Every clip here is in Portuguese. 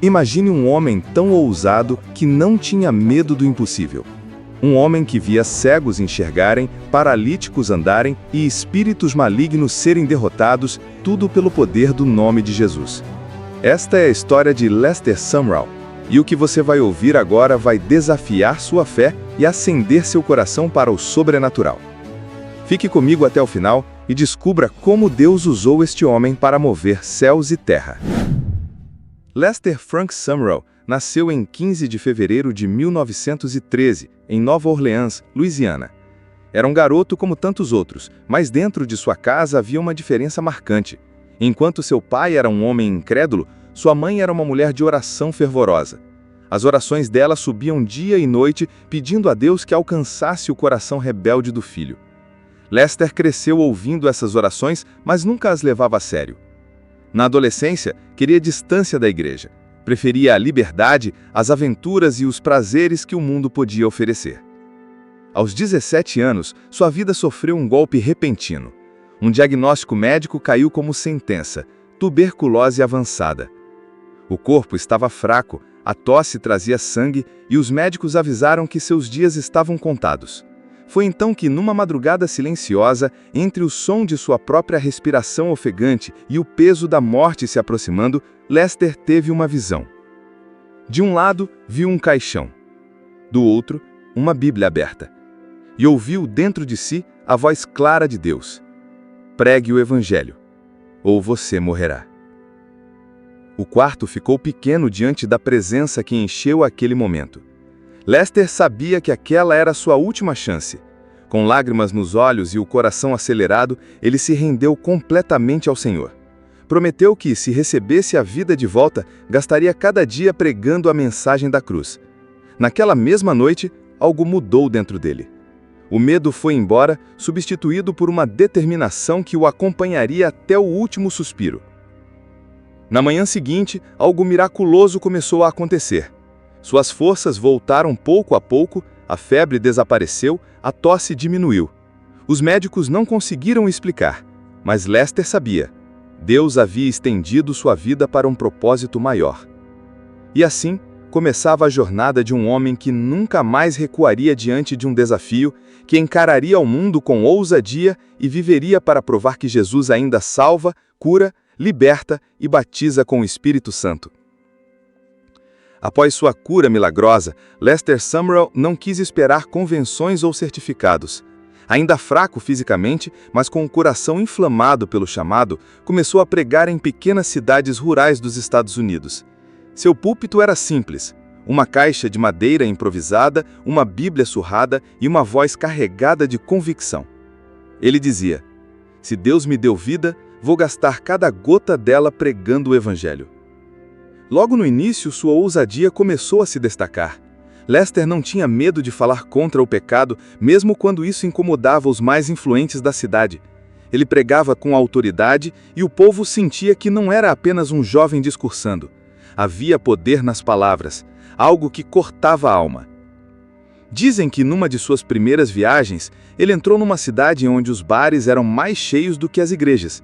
Imagine um homem tão ousado que não tinha medo do impossível. Um homem que via cegos enxergarem, paralíticos andarem e espíritos malignos serem derrotados, tudo pelo poder do nome de Jesus. Esta é a história de Lester Sumrall, e o que você vai ouvir agora vai desafiar sua fé e acender seu coração para o sobrenatural. Fique comigo até o final e descubra como Deus usou este homem para mover céus e terra. Lester Frank Sumrall nasceu em 15 de fevereiro de 1913, em Nova Orleans, Louisiana. Era um garoto como tantos outros, mas dentro de sua casa havia uma diferença marcante. Enquanto seu pai era um homem incrédulo, sua mãe era uma mulher de oração fervorosa. As orações dela subiam dia e noite, pedindo a Deus que alcançasse o coração rebelde do filho. Lester cresceu ouvindo essas orações, mas nunca as levava a sério. Na adolescência, queria distância da igreja. Preferia a liberdade, as aventuras e os prazeres que o mundo podia oferecer. Aos 17 anos, sua vida sofreu um golpe repentino. Um diagnóstico médico caiu como sentença: tuberculose avançada. O corpo estava fraco, a tosse trazia sangue e os médicos avisaram que seus dias estavam contados. Foi então que, numa madrugada silenciosa, entre o som de sua própria respiração ofegante e o peso da morte se aproximando, Lester teve uma visão. De um lado, viu um caixão. Do outro, uma Bíblia aberta. E ouviu dentro de si a voz clara de Deus: pregue o Evangelho, ou você morrerá. O quarto ficou pequeno diante da presença que encheu aquele momento. Lester sabia que aquela era sua última chance. Com lágrimas nos olhos e o coração acelerado, ele se rendeu completamente ao Senhor. Prometeu que, se recebesse a vida de volta, gastaria cada dia pregando a mensagem da cruz. Naquela mesma noite, algo mudou dentro dele. O medo foi embora, substituído por uma determinação que o acompanharia até o último suspiro. Na manhã seguinte, algo miraculoso começou a acontecer. Suas forças voltaram pouco a pouco, a febre desapareceu, a tosse diminuiu. Os médicos não conseguiram explicar, mas Lester sabia: Deus havia estendido sua vida para um propósito maior. E assim, começava a jornada de um homem que nunca mais recuaria diante de um desafio, que encararia o mundo com ousadia e viveria para provar que Jesus ainda salva, cura, liberta e batiza com o Espírito Santo. Após sua cura milagrosa, Lester Sumrall não quis esperar convenções ou certificados. Ainda fraco fisicamente, mas com o coração inflamado pelo chamado, começou a pregar em pequenas cidades rurais dos Estados Unidos. Seu púlpito era simples: uma caixa de madeira improvisada, uma Bíblia surrada e uma voz carregada de convicção. Ele dizia: se Deus me deu vida, vou gastar cada gota dela pregando o Evangelho. Logo no início, sua ousadia começou a se destacar. Lester não tinha medo de falar contra o pecado, mesmo quando isso incomodava os mais influentes da cidade. Ele pregava com autoridade e o povo sentia que não era apenas um jovem discursando. Havia poder nas palavras, algo que cortava a alma. Dizem que numa de suas primeiras viagens, ele entrou numa cidade onde os bares eram mais cheios do que as igrejas.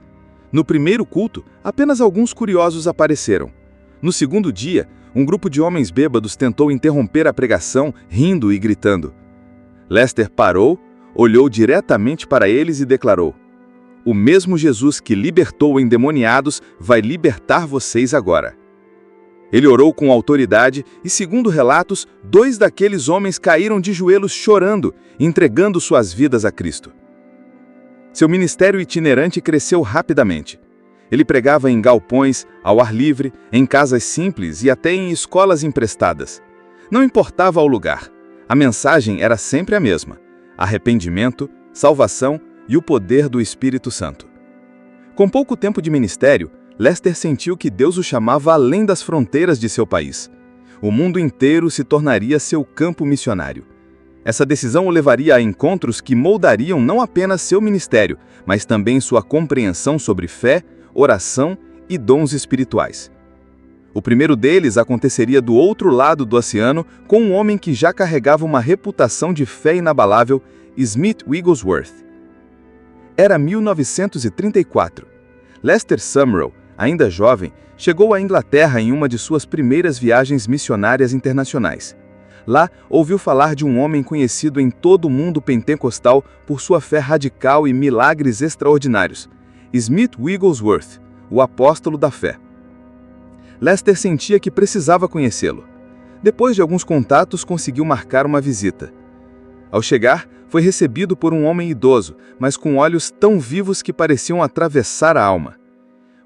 No primeiro culto, apenas alguns curiosos apareceram. No segundo dia, um grupo de homens bêbados tentou interromper a pregação, rindo e gritando. Lester parou, olhou diretamente para eles e declarou: o mesmo Jesus que libertou endemoniados vai libertar vocês agora. Ele orou com autoridade e, segundo relatos, 2 daqueles homens caíram de joelhos chorando, entregando suas vidas a Cristo. Seu ministério itinerante cresceu rapidamente. Ele pregava em galpões, ao ar livre, em casas simples e até em escolas emprestadas. Não importava o lugar, a mensagem era sempre a mesma: arrependimento, salvação e o poder do Espírito Santo. Com pouco tempo de ministério, Lester sentiu que Deus o chamava além das fronteiras de seu país. O mundo inteiro se tornaria seu campo missionário. Essa decisão o levaria a encontros que moldariam não apenas seu ministério, mas também sua compreensão sobre fé, oração e dons espirituais. O primeiro deles aconteceria do outro lado do oceano com um homem que já carregava uma reputação de fé inabalável, Smith Wigglesworth. Era 1934. Lester Sumrall Ainda jovem, chegou à Inglaterra em uma de suas primeiras viagens missionárias internacionais. Lá, ouviu falar de um homem conhecido em todo o mundo pentecostal por sua fé radical e milagres extraordinários, Smith Wigglesworth, o apóstolo da fé. Lester sentia que precisava conhecê-lo. Depois de alguns contatos, conseguiu marcar uma visita. Ao chegar, foi recebido por um homem idoso, mas com olhos tão vivos que pareciam atravessar a alma.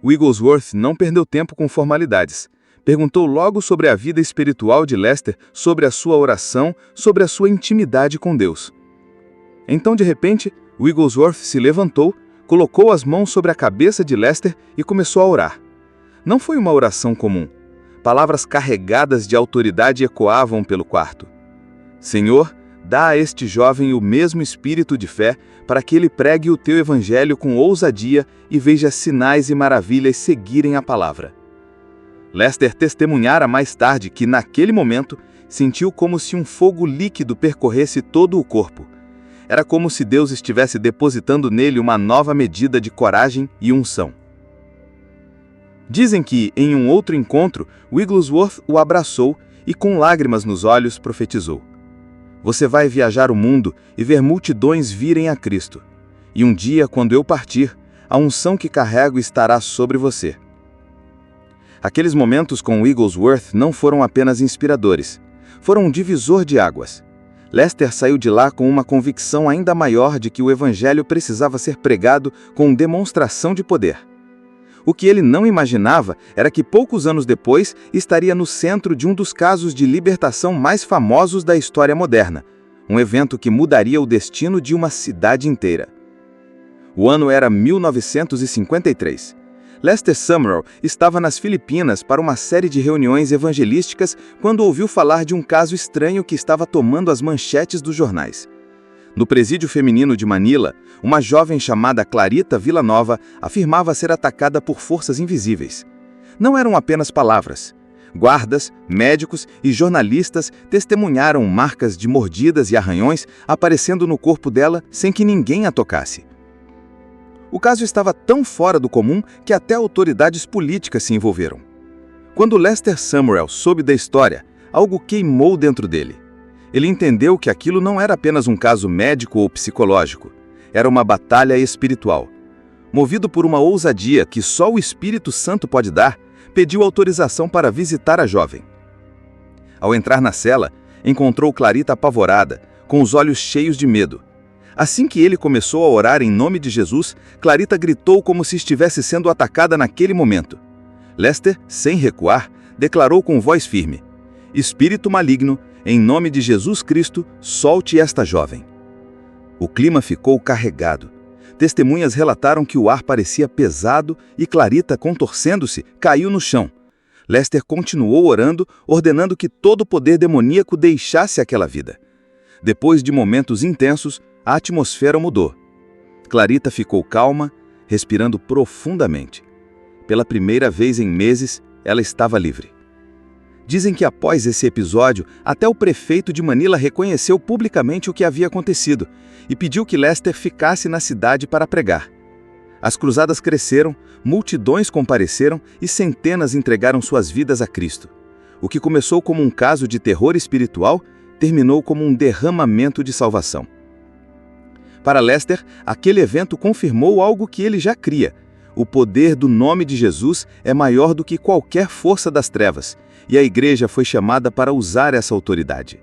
Wigglesworth não perdeu tempo com formalidades. Perguntou logo sobre a vida espiritual de Lester, sobre a sua oração, sobre a sua intimidade com Deus. Então, de repente, Wigglesworth se levantou, colocou as mãos sobre a cabeça de Lester e começou a orar. Não foi uma oração comum. Palavras carregadas de autoridade ecoavam pelo quarto. Senhor, dá a este jovem o mesmo espírito de fé para que ele pregue o teu evangelho com ousadia e veja sinais e maravilhas seguirem a palavra. Lester testemunhara mais tarde que, naquele momento, sentiu como se um fogo líquido percorresse todo o corpo. Era como se Deus estivesse depositando nele uma nova medida de coragem e unção. Dizem que, em um outro encontro, Wigglesworth o abraçou e, com lágrimas nos olhos, profetizou: Você vai viajar o mundo e ver multidões virem a Cristo. E um dia, quando eu partir, a unção que carrego estará sobre você. Aqueles momentos com Wigglesworth não foram apenas inspiradores. Foram um divisor de águas. Lester saiu de lá com uma convicção ainda maior de que o evangelho precisava ser pregado com demonstração de poder. O que ele não imaginava era que poucos anos depois estaria no centro de um dos casos de libertação mais famosos da história moderna, um evento que mudaria o destino de uma cidade inteira. O ano era 1953. Lester Sumrall estava nas Filipinas para uma série de reuniões evangelísticas quando ouviu falar de um caso estranho que estava tomando as manchetes dos jornais. No presídio feminino de Manila, uma jovem chamada Clarita Villanova afirmava ser atacada por forças invisíveis. Não eram apenas palavras. Guardas, médicos e jornalistas testemunharam marcas de mordidas e arranhões aparecendo no corpo dela sem que ninguém a tocasse. O caso estava tão fora do comum que até autoridades políticas se envolveram. Quando Lester Sumrall soube da história, algo queimou dentro dele. Ele entendeu que aquilo não era apenas um caso médico ou psicológico. Era uma batalha espiritual. Movido por uma ousadia que só o Espírito Santo pode dar, pediu autorização para visitar a jovem. Ao entrar na cela, encontrou Clarita apavorada, com os olhos cheios de medo. Assim que ele começou a orar em nome de Jesus, Clarita gritou como se estivesse sendo atacada naquele momento. Lester, sem recuar, declarou com voz firme: Espírito maligno, em nome de Jesus Cristo, solte esta jovem. O clima ficou carregado. Testemunhas relataram que o ar parecia pesado e Clarita, contorcendo-se, caiu no chão. Lester continuou orando, ordenando que todo o poder demoníaco deixasse aquela vida. Depois de momentos intensos, a atmosfera mudou. Clarita ficou calma, respirando profundamente. Pela primeira vez em meses, ela estava livre. Dizem que após esse episódio, até o prefeito de Manila reconheceu publicamente o que havia acontecido e pediu que Lester ficasse na cidade para pregar. As cruzadas cresceram, multidões compareceram e centenas entregaram suas vidas a Cristo. O que começou como um caso de terror espiritual, terminou como um derramamento de salvação. Para Lester, aquele evento confirmou algo que ele já cria. O poder do nome de Jesus é maior do que qualquer força das trevas, e a igreja foi chamada para usar essa autoridade.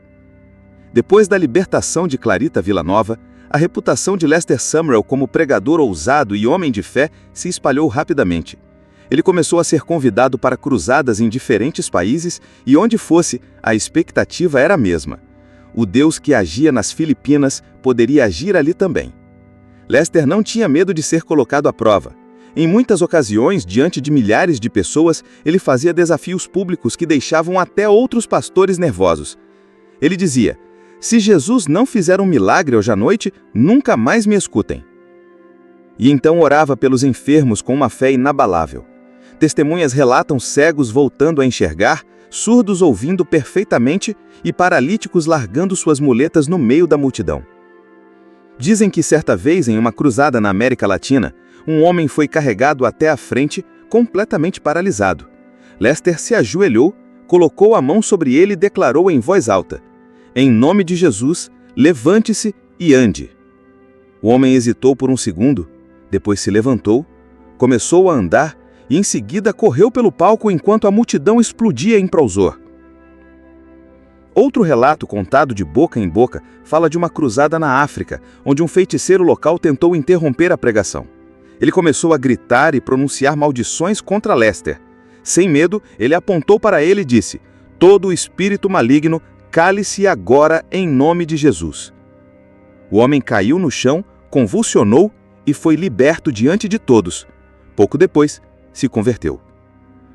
Depois da libertação de Clarita Villanova, a reputação de Lester Sumrall como pregador ousado e homem de fé se espalhou rapidamente. Ele começou a ser convidado para cruzadas em diferentes países e onde fosse, a expectativa era a mesma. O Deus que agia nas Filipinas poderia agir ali também. Lester não tinha medo de ser colocado à prova. Em muitas ocasiões, diante de milhares de pessoas, ele fazia desafios públicos que deixavam até outros pastores nervosos. Ele dizia: se Jesus não fizer um milagre hoje à noite, nunca mais me escutem. E então orava pelos enfermos com uma fé inabalável. Testemunhas relatam cegos voltando a enxergar, surdos ouvindo perfeitamente e paralíticos largando suas muletas no meio da multidão. Dizem que certa vez, em uma cruzada na América Latina, um homem foi carregado até a frente, completamente paralisado. Lester se ajoelhou, colocou a mão sobre ele e declarou em voz alta: "Em nome de Jesus, levante-se e ande." O homem hesitou por um segundo, depois se levantou, começou a andar e em seguida correu pelo palco enquanto a multidão explodia em prazor. Outro relato contado de boca em boca fala de uma cruzada na África, onde um feiticeiro local tentou interromper a pregação. Ele começou a gritar e pronunciar maldições contra Lester. Sem medo, ele apontou para ele e disse: "Todo espírito maligno, cale-se agora em nome de Jesus." O homem caiu no chão, convulsionou e foi liberto diante de todos. Pouco depois, se converteu.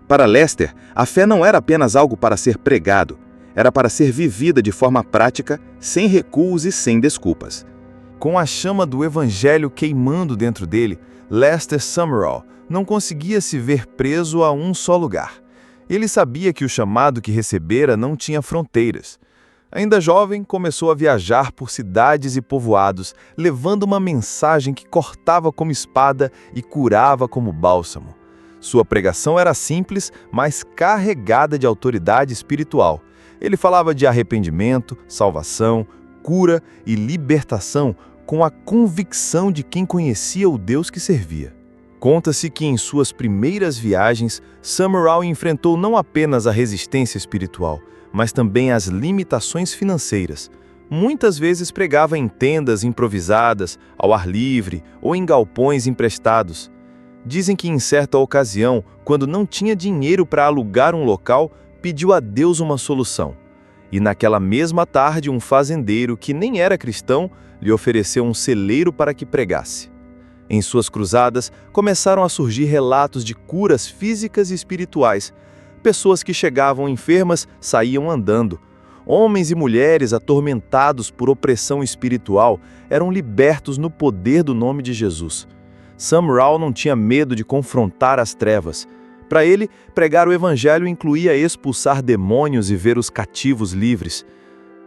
Para Lester, a fé não era apenas algo para ser pregado, era para ser vivida de forma prática, sem recuos e sem desculpas. Com a chama do evangelho queimando dentro dele, Lester Sumrall não conseguia se ver preso a um só lugar. Ele sabia que o chamado que recebera não tinha fronteiras. Ainda jovem, começou a viajar por cidades e povoados, levando uma mensagem que cortava como espada e curava como bálsamo. Sua pregação era simples, mas carregada de autoridade espiritual. Ele falava de arrependimento, salvação, cura e libertação com a convicção de quem conhecia o Deus que servia. Conta-se que em suas primeiras viagens, Sumrall enfrentou não apenas a resistência espiritual, mas também as limitações financeiras. Muitas vezes pregava em tendas improvisadas, ao ar livre ou em galpões emprestados. Dizem que em certa ocasião, quando não tinha dinheiro para alugar um local, pediu a Deus uma solução. E naquela mesma tarde, um fazendeiro que nem era cristão lhe ofereceu um celeiro para que pregasse. Em suas cruzadas, começaram a surgir relatos de curas físicas e espirituais. Pessoas que chegavam enfermas saíam andando. Homens e mulheres atormentados por opressão espiritual eram libertos no poder do nome de Jesus. Sumrall não tinha medo de confrontar as trevas. Para ele, pregar o evangelho incluía expulsar demônios e ver os cativos livres.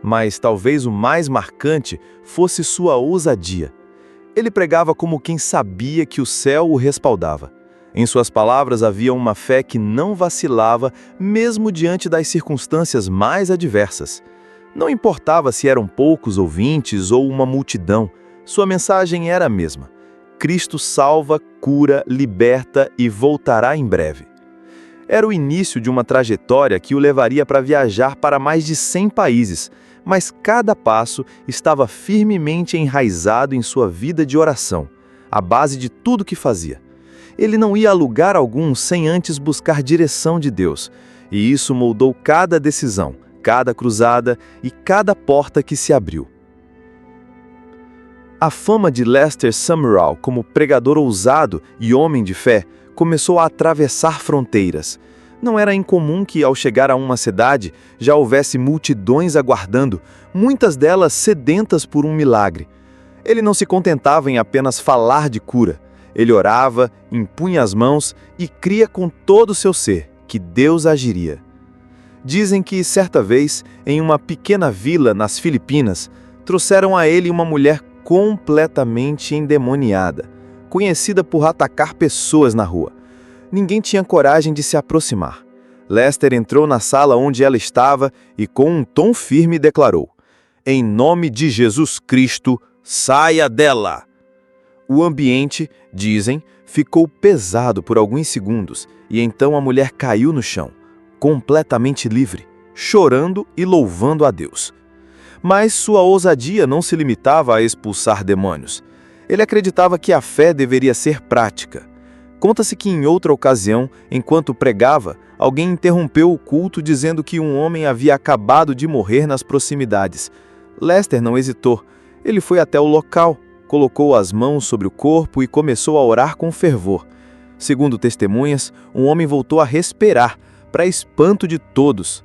Mas talvez o mais marcante fosse sua ousadia. Ele pregava como quem sabia que o céu o respaldava. Em suas palavras havia uma fé que não vacilava, mesmo diante das circunstâncias mais adversas. Não importava se eram poucos ouvintes ou uma multidão, sua mensagem era a mesma: Cristo salva, cura, liberta e voltará em breve. Era o início de uma trajetória que o levaria para viajar para mais de 100 países, mas cada passo estava firmemente enraizado em sua vida de oração, a base de tudo que fazia. Ele não ia a lugar algum sem antes buscar direção de Deus, e isso moldou cada decisão, cada cruzada e cada porta que se abriu. A fama de Lester Sumrall como pregador ousado e homem de fé começou a atravessar fronteiras. Não era incomum que, ao chegar a uma cidade, já houvesse multidões aguardando, muitas delas sedentas por um milagre. Ele não se contentava em apenas falar de cura. Ele orava, impunha as mãos e cria com todo o seu ser que Deus agiria. Dizem que, certa vez, em uma pequena vila nas Filipinas, trouxeram a ele uma mulher completamente endemoniada, conhecida por atacar pessoas na rua. Ninguém tinha coragem de se aproximar. Lester entrou na sala onde ela estava e, com um tom firme, declarou: "Em nome de Jesus Cristo, saia dela!" O ambiente, dizem, ficou pesado por alguns segundos e então a mulher caiu no chão, completamente livre, chorando e louvando a Deus. Mas sua ousadia não se limitava a expulsar demônios. Ele acreditava que a fé deveria ser prática. Conta-se que em outra ocasião, enquanto pregava, alguém interrompeu o culto dizendo que um homem havia acabado de morrer nas proximidades. Lester não hesitou. Ele foi até o local, colocou as mãos sobre o corpo e começou a orar com fervor. Segundo testemunhas, um homem voltou a respirar, para espanto de todos.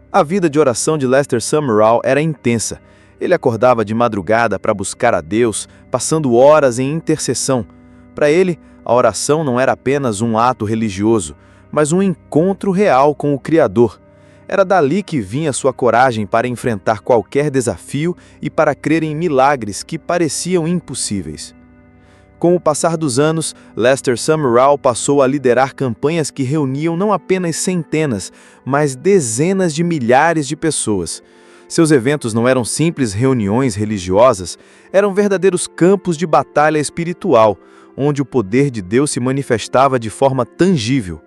A vida de oração de Lester Sumrall era intensa. Ele acordava de madrugada para buscar a Deus, passando horas em intercessão. Para ele, a oração não era apenas um ato religioso, mas um encontro real com o Criador. Era dali que vinha sua coragem para enfrentar qualquer desafio e para crer em milagres que pareciam impossíveis. Com o passar dos anos, Lester Sumrall passou a liderar campanhas que reuniam não apenas centenas, mas dezenas de milhares de pessoas. Seus eventos não eram simples reuniões religiosas, eram verdadeiros campos de batalha espiritual, onde o poder de Deus se manifestava de forma tangível.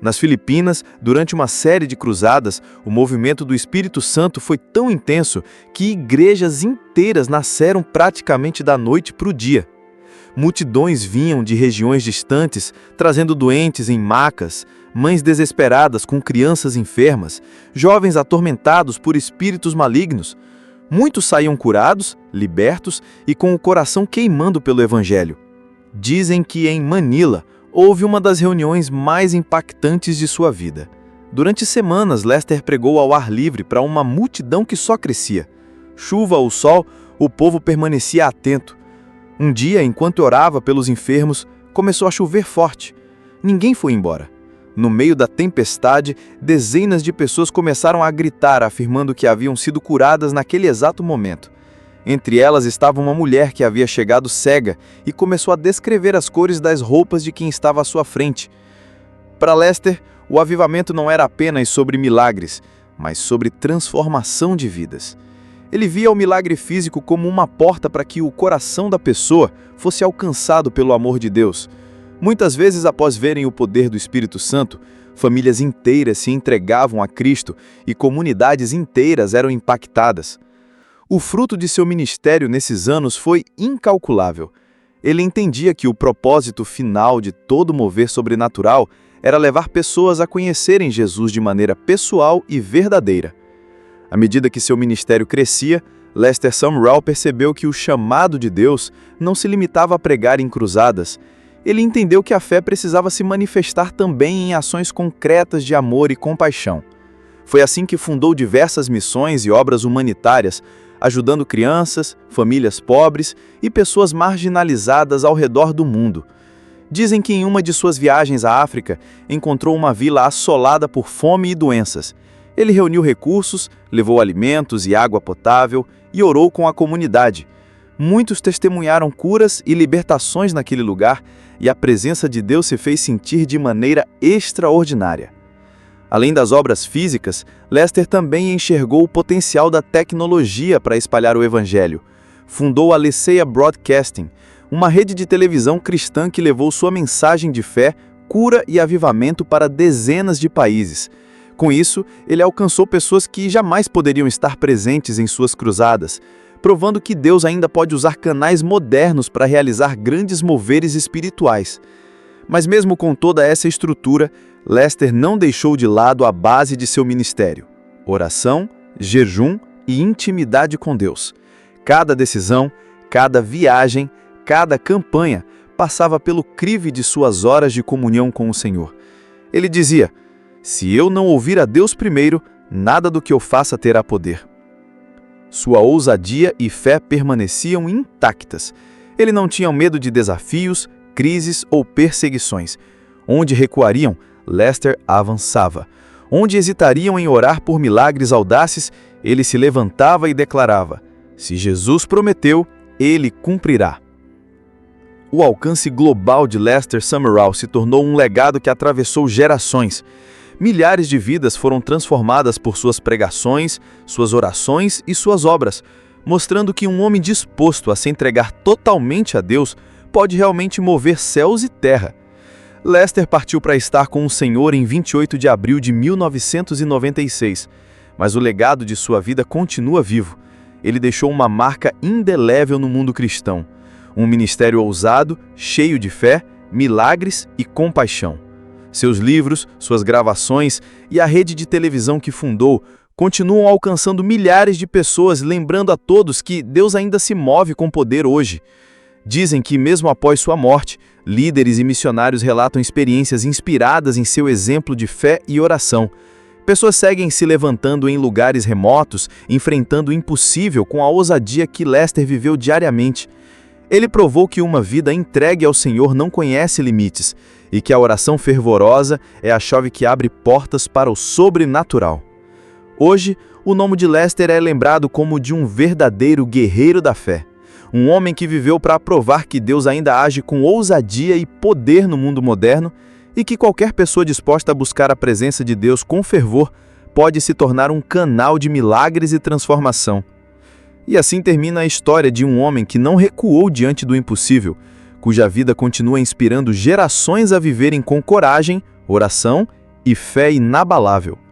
Nas Filipinas, durante uma série de cruzadas, o movimento do Espírito Santo foi tão intenso que igrejas inteiras nasceram praticamente da noite para o dia. Multidões vinham de regiões distantes, trazendo doentes em macas, mães desesperadas com crianças enfermas, jovens atormentados por espíritos malignos. Muitos saíam curados, libertos e com o coração queimando pelo Evangelho. Dizem que em Manila houve uma das reuniões mais impactantes de sua vida. Durante semanas, Lester pregou ao ar livre para uma multidão que só crescia. Chuva ou sol, o povo permanecia atento. Um dia, enquanto orava pelos enfermos, começou a chover forte. Ninguém foi embora. No meio da tempestade, dezenas de pessoas começaram a gritar, afirmando que haviam sido curadas naquele exato momento. Entre elas estava uma mulher que havia chegado cega e começou a descrever as cores das roupas de quem estava à sua frente. Para Lester, o avivamento não era apenas sobre milagres, mas sobre transformação de vidas. Ele via o milagre físico como uma porta para que o coração da pessoa fosse alcançado pelo amor de Deus. Muitas vezes, após verem o poder do Espírito Santo, famílias inteiras se entregavam a Cristo e comunidades inteiras eram impactadas. O fruto de seu ministério nesses anos foi incalculável. Ele entendia que o propósito final de todo mover sobrenatural era levar pessoas a conhecerem Jesus de maneira pessoal e verdadeira. À medida que seu ministério crescia, Lester Sumrall percebeu que o chamado de Deus não se limitava a pregar em cruzadas. Ele entendeu que a fé precisava se manifestar também em ações concretas de amor e compaixão. Foi assim que fundou diversas missões e obras humanitárias, ajudando crianças, famílias pobres e pessoas marginalizadas ao redor do mundo. Dizem que em uma de suas viagens à África, encontrou uma vila assolada por fome e doenças. Ele reuniu recursos, levou alimentos e água potável e orou com a comunidade. Muitos testemunharam curas e libertações naquele lugar e a presença de Deus se fez sentir de maneira extraordinária. Além das obras físicas, Lester também enxergou o potencial da tecnologia para espalhar o Evangelho. Fundou a Lyceia Broadcasting, uma rede de televisão cristã que levou sua mensagem de fé, cura e avivamento para dezenas de países. Com isso, ele alcançou pessoas que jamais poderiam estar presentes em suas cruzadas, provando que Deus ainda pode usar canais modernos para realizar grandes moveres espirituais. Mas mesmo com toda essa estrutura, Lester não deixou de lado a base de seu ministério: oração, jejum e intimidade com Deus. Cada decisão, cada viagem, cada campanha passava pelo crivo de suas horas de comunhão com o Senhor. Ele dizia: "Se eu não ouvir a Deus primeiro, nada do que eu faça terá poder." Sua ousadia e fé permaneciam intactas. Ele não tinha medo de desafios, crises ou perseguições. Onde recuariam, Lester avançava. Onde hesitariam em orar por milagres audaces, ele se levantava e declarava: "Se Jesus prometeu, ele cumprirá." O alcance global de Lester Sumrall se tornou um legado que atravessou gerações. Milhares de vidas foram transformadas por suas pregações, suas orações e suas obras, mostrando que um homem disposto a se entregar totalmente a Deus pode realmente mover céus e terra. Lester partiu para estar com o Senhor em 28 de abril de 1996, mas o legado de sua vida continua vivo. Ele deixou uma marca indelével no mundo cristão, um ministério ousado, cheio de fé, milagres e compaixão. Seus livros, suas gravações e a rede de televisão que fundou continuam alcançando milhares de pessoas, lembrando a todos que Deus ainda se move com poder hoje. Dizem que, mesmo após sua morte, líderes e missionários relatam experiências inspiradas em seu exemplo de fé e oração. Pessoas seguem se levantando em lugares remotos, enfrentando o impossível com a ousadia que Lester viveu diariamente. Ele provou que uma vida entregue ao Senhor não conhece limites e que a oração fervorosa é a chave que abre portas para o sobrenatural. Hoje, o nome de Lester é lembrado como de um verdadeiro guerreiro da fé, Um homem que viveu para provar que Deus ainda age com ousadia e poder no mundo moderno e que qualquer pessoa disposta a buscar a presença de Deus com fervor pode se tornar um canal de milagres e transformação. E assim termina a história de um homem que não recuou diante do impossível, cuja vida continua inspirando gerações a viverem com coragem, oração e fé inabalável.